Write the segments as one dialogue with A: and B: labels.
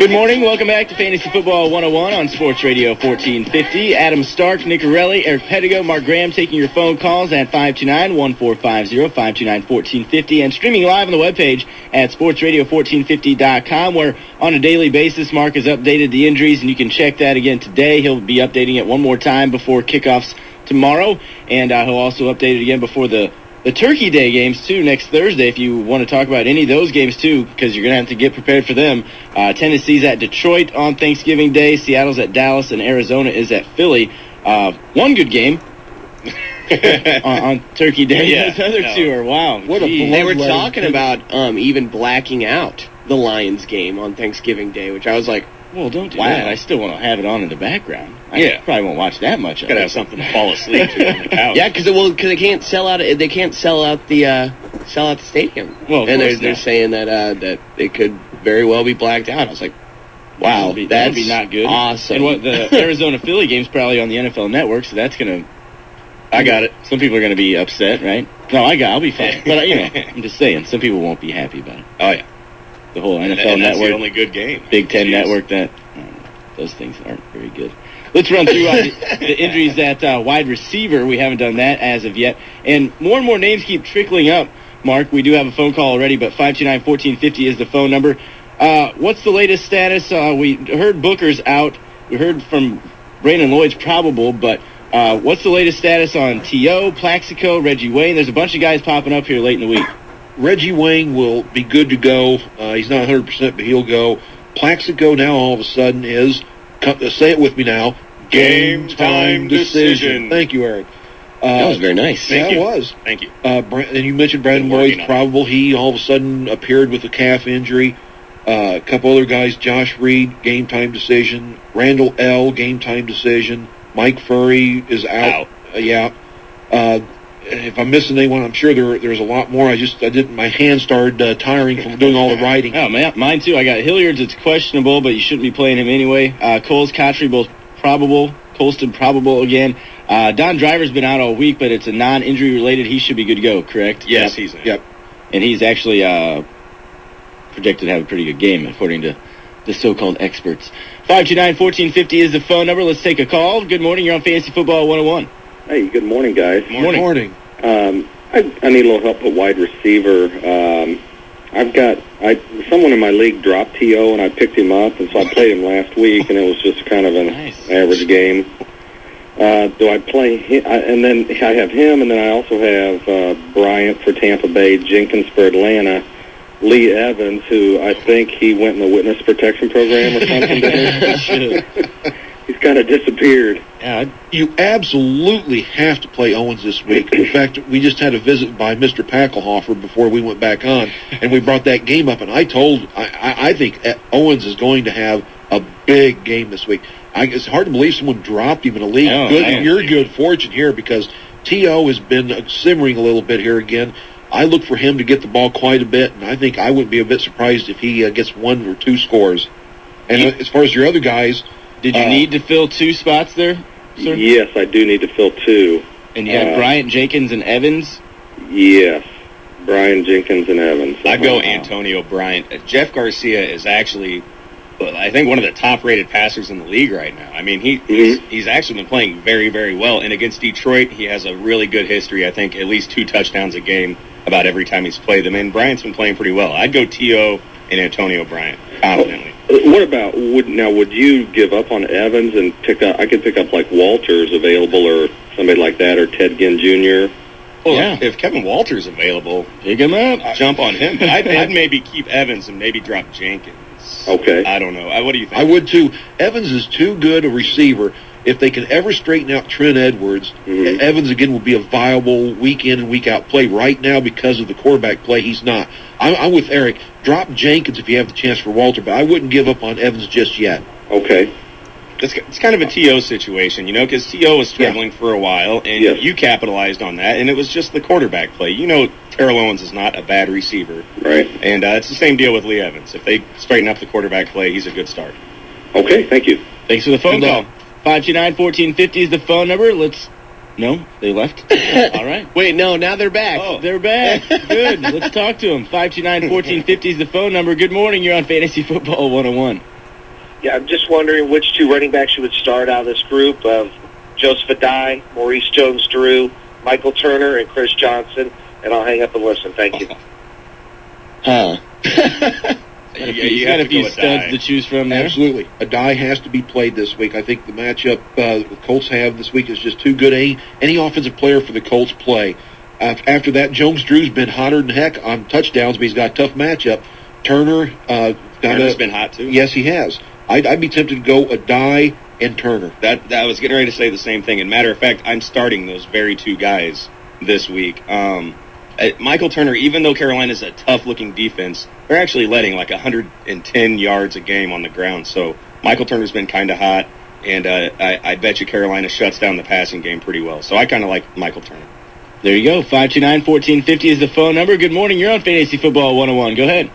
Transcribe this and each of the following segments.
A: Good morning. Welcome back to Fantasy Football 101 on Sports Radio 1450. Adam Stark, Nick Corelli, Eric Pedigo, Mark Graham taking your phone calls at 529-1450, 529-1450, and streaming live on the webpage at sportsradio1450.com, where on a daily basis, Mark has updated the injuries, and you can check that again today. He'll be updating it one more time before kickoffs tomorrow, and he'll also update it again before the Turkey Day games, too, next Thursday, if you want to talk about any of those games, too, because you're going to have to get prepared for them. Tennessee's at Detroit on Thanksgiving Day. Seattle's at Dallas, and Arizona is at Philly. One good game on Turkey Day.
B: Yeah,
A: those other two are, wow.
B: They were talking about even blacking out the Lions game on Thanksgiving Day, which I was like,
A: well, don't do that. I still want to have it on in the background. I probably won't watch that much of it.
B: Gotta have something to fall asleep to on the couch. Yeah, because they can't sell out. They can't sell out the stadium.
A: Well,
B: and they're saying that it could very well be blacked out. I was like, wow,
A: that'd be not good.
B: Awesome.
A: And what the Arizona Philly game's probably on the NFL Network, so that's gonna.
B: I got it.
A: Some people are gonna be upset, right? No, I'll be fine. But I'm just saying, some people won't be happy about it.
B: Oh yeah.
A: The whole NFL
B: and
A: Network.
B: That's the only good game.
A: Big Ten Network, those things aren't very good. Let's run through the injuries at wide receiver. We haven't done that as of yet. And more names keep trickling up, Mark. We do have a phone call already, but 529-1450 is the phone number. What's the latest status? We heard Booker's out. We heard from Brandon Lloyd's probable, but what's the latest status on T.O., Plaxico, Reggie Wayne? There's a bunch of guys popping up here late in the week.
C: Reggie Wayne will be good to go. He's not 100%, but he'll go. Plaxico now all of a sudden is, say it with me now, game time decision. Thank you, Eric.
B: That was very nice.
C: It was.
B: Thank you.
C: And you mentioned Brandon Lloyd's probable. He all of a sudden appeared with a calf injury. A couple other guys, Josh Reed, game time decision. Randall L., game time decision. Mike Furry is out. If I'm missing anyone, I'm sure there's a lot more. My hands started tiring from doing all the writing.
A: Oh, man, mine too. I got Hilliard's, it's questionable, but you shouldn't be playing him anyway. Coles, Cotry, both probable. Colston, probable again. Don Driver's been out all week, but it's a non-injury related. He should be good to go, correct?
B: Yes, he's in.
C: Yep.
A: And he's actually projected to have a pretty good game, according to the so-called experts. 529-1450 is the phone number. Let's take a call. Good morning. You're on Fantasy Football 101.
D: Hey, good morning, guys.
C: Morning.
D: I need a little help at wide receiver. Someone in my league dropped T.O., and I picked him up, and so I played him last week, and it was just kind of an average game. Do I play him? And then I have him, and then I also have Bryant for Tampa Bay, Jenkins for Atlanta, Lee Evans, who I think he went in the witness protection program or something. He's kind of disappeared.
C: You absolutely have to play Owens this week. In fact, we just had a visit by Mr. Packelhofer before we went back on, and we brought that game up, and I think Owens is going to have a big game this week. It's hard to believe someone dropped him in a league. Your good fortune here, because T.O. has been simmering a little bit here again. I look for him to get the ball quite a bit, and I think I would be a bit surprised if he gets one or two scores. And as far as your other guys...
A: Did you need to fill two spots there, sir?
D: Yes, I do need to fill two.
A: And you have Bryant, Jenkins, and Evans?
D: Yes, Bryant, Jenkins, and Evans.
B: I'd go Antonio Bryant. Jeff Garcia is actually, I think, one of the top-rated passers in the league right now. I mean, he's actually been playing very, very well. And against Detroit, he has a really good history. I think at least 2 touchdowns a game about every time he's played them. And Bryant's been playing pretty well. I'd go T.O. and Antonio Bryant confidently.
D: What about would you give up on Evans and pick up? I could pick up like Walters available or somebody like that, or Ted Ginn Jr.
B: Well, if Kevin Walters available,
A: pick him up,
B: jump on him. I'd maybe keep Evans and maybe drop Jenkins.
D: Okay.
B: I don't know. What do you think?
C: I would too. Evans is too good a receiver. If they can ever straighten out Trent Edwards, Evans again will be a viable week in and week out play. Right now, because of the quarterback play, he's not. I'm with Eric. Drop Jenkins if you have the chance for Walter, but I wouldn't give up on Evans just yet.
D: Okay.
B: It's kind of a T.O. situation, because T.O. was struggling for a while, and you capitalized on that, and it was just the quarterback play. Terrell Owens is not a bad receiver.
D: Right.
B: And it's the same deal with Lee Evans. If they straighten up the quarterback play, he's a good start.
D: Okay, thank you.
A: Thanks for the phone call. 529-1450 is the phone number. No, they left. All right.
B: Wait, no, now they're back.
A: Oh, they're back. Good. Let's talk to them. 529-1450 is the phone number. Good morning. You're on Fantasy Football 101.
E: Yeah, I'm just wondering which two running backs you would start out of this group of Joseph Adai, Maurice Jones-Drew, Michael Turner, and Chris Johnson, and I'll hang up and listen. Thank you.
A: You got a few studs to choose from there.
C: Absolutely. Adai has to be played this week. I think the matchup the Colts have this week is just too good. Any offensive player for the Colts play. After that, Jones-Drew's been hotter than heck on touchdowns, but he's got a tough matchup. Turner's
B: been hot, too.
C: Yes, he has. I'd be tempted to go Adai and Turner.
B: That I was getting ready to say the same thing. And matter of fact, I'm starting those very two guys this week. Michael Turner, even though Carolina's a tough-looking defense, they're actually letting like 110 yards a game on the ground. So Michael Turner's been kind of hot, and I bet you Carolina shuts down the passing game pretty well. So I kind of like Michael Turner.
A: There you go. 529-1450 is the phone number. Good morning. You're on Fantasy Football 101. Go ahead.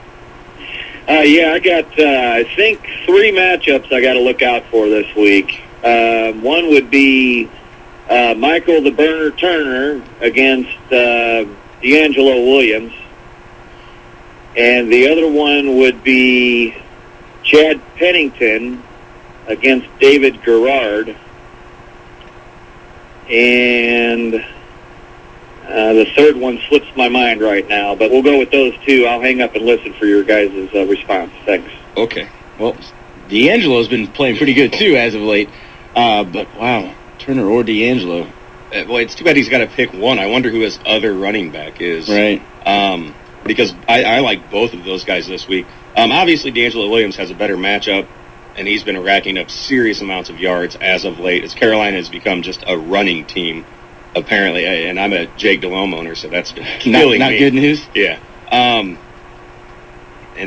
E: Yeah, I got, I think, 3 matchups I got to look out for this week. One would be Michael the Burner Turner against D'Angelo Williams. And the other one would be Chad Pennington against David Garrard. And the third one slips my mind right now, but we'll go with those two. I'll hang up and listen for your guys' response. Thanks.
A: Okay. Well, D'Angelo's been playing pretty good, too, as of late. But, wow, Turner or D'Angelo.
B: Well, it's too bad he's got to pick one. I wonder who his other running back is.
A: Right.
B: Because I like both of those guys this week. Obviously, D'Angelo Williams has a better matchup, and he's been racking up serious amounts of yards as of late, as Carolina has become just a running team, apparently. And I'm a Jake Delhomme owner, so that's been killing
A: me. Not good news?
B: Yeah. And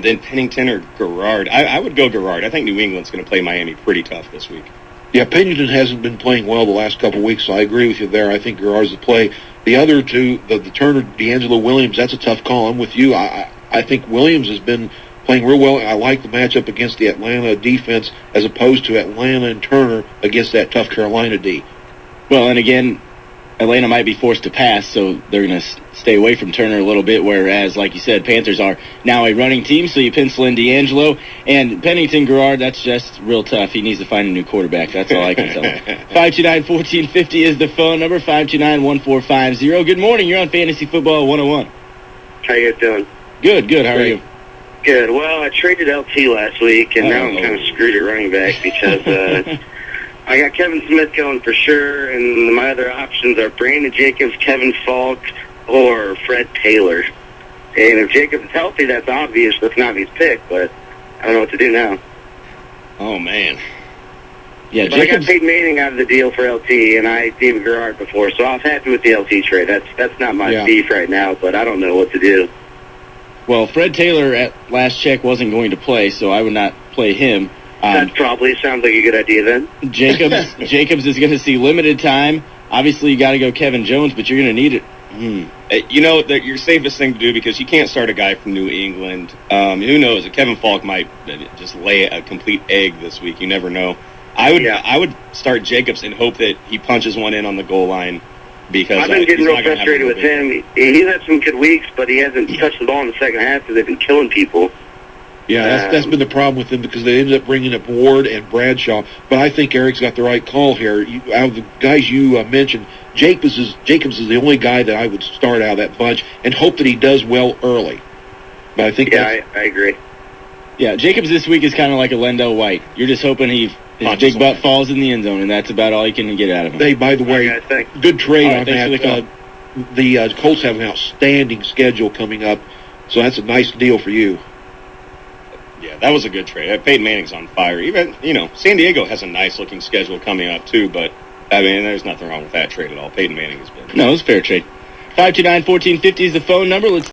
B: then Pennington or Garrard. I would go Garrard. I think New England's going to play Miami pretty tough this week.
C: Yeah, Pennington hasn't been playing well the last couple of weeks, so I agree with you there. I think Garrard's the play. The other two, the Turner, D'Angelo Williams, that's a tough call. I'm with you. I think Williams has been playing real well. I like the matchup against the Atlanta defense as opposed to Atlanta and Turner against that tough Carolina D.
A: Well, and again, Atlanta might be forced to pass, so they're going to stay away from Turner a little bit, whereas, like you said, Panthers are now a running team, so you pencil in D'Angelo. And Pennington Garrard, that's just real tough. He needs to find a new quarterback. That's all I can tell him. 529-1450 is the phone number, 529-1450. Good morning. You're on Fantasy Football 101.
E: How you guys doing?
A: Good. How are you?
E: Good. Well, I traded LT last week, and now I'm kind of screwed at running back because I got Kevin Smith going for sure, and my other options are Brandon Jacobs, Kevin Falk, or Fred Taylor. And if Jacobs is healthy, that's obvious. That's not his pick, but I don't know what to do now.
B: Oh, man.
A: Yeah,
E: but Jacobs... I got Peyton Manning out of the deal for LT, and I David Garrard before, so I was happy with the LT trade. That's not my beef right now, but I don't know what to do.
A: Well, Fred Taylor at last check wasn't going to play, so I would not play him.
E: That probably sounds like a good idea then.
A: Jacobs is going to see limited time. Obviously, you got to go Kevin Jones, but you're going to need it.
B: You know, that your safest thing to do, because you can't start a guy from New England. Who knows? Kevin Falk might just lay a complete egg this week. You never know. I would start Jacobs and hope that he punches one in on the goal line. Because
E: I've been getting real frustrated with him. He's had some good weeks, but he hasn't touched the ball in the second half because they've been killing people.
C: Yeah, that's been the problem with them because they ended up bringing up Ward and Bradshaw. But I think Eric's got the right call here. Out of the guys you mentioned, Jacobs is the only guy that I would start out of that bunch and hope that he does well early. But I think
E: I agree.
A: Yeah, Jacobs this week is kind of like a Lendell White. You're just hoping his big butt falls in the end zone, and that's about all you can get out of him.
C: Hey, by the way, good trade on that. The Colts have an outstanding schedule coming up, so that's a nice deal for you.
B: Yeah, that was a good trade. Peyton Manning's on fire. Even, San Diego has a nice-looking schedule coming up, too, but, I mean, there's nothing wrong with that trade at all. Peyton Manning has been...
A: No, it was a fair trade. 529-1450 is the phone number. Let's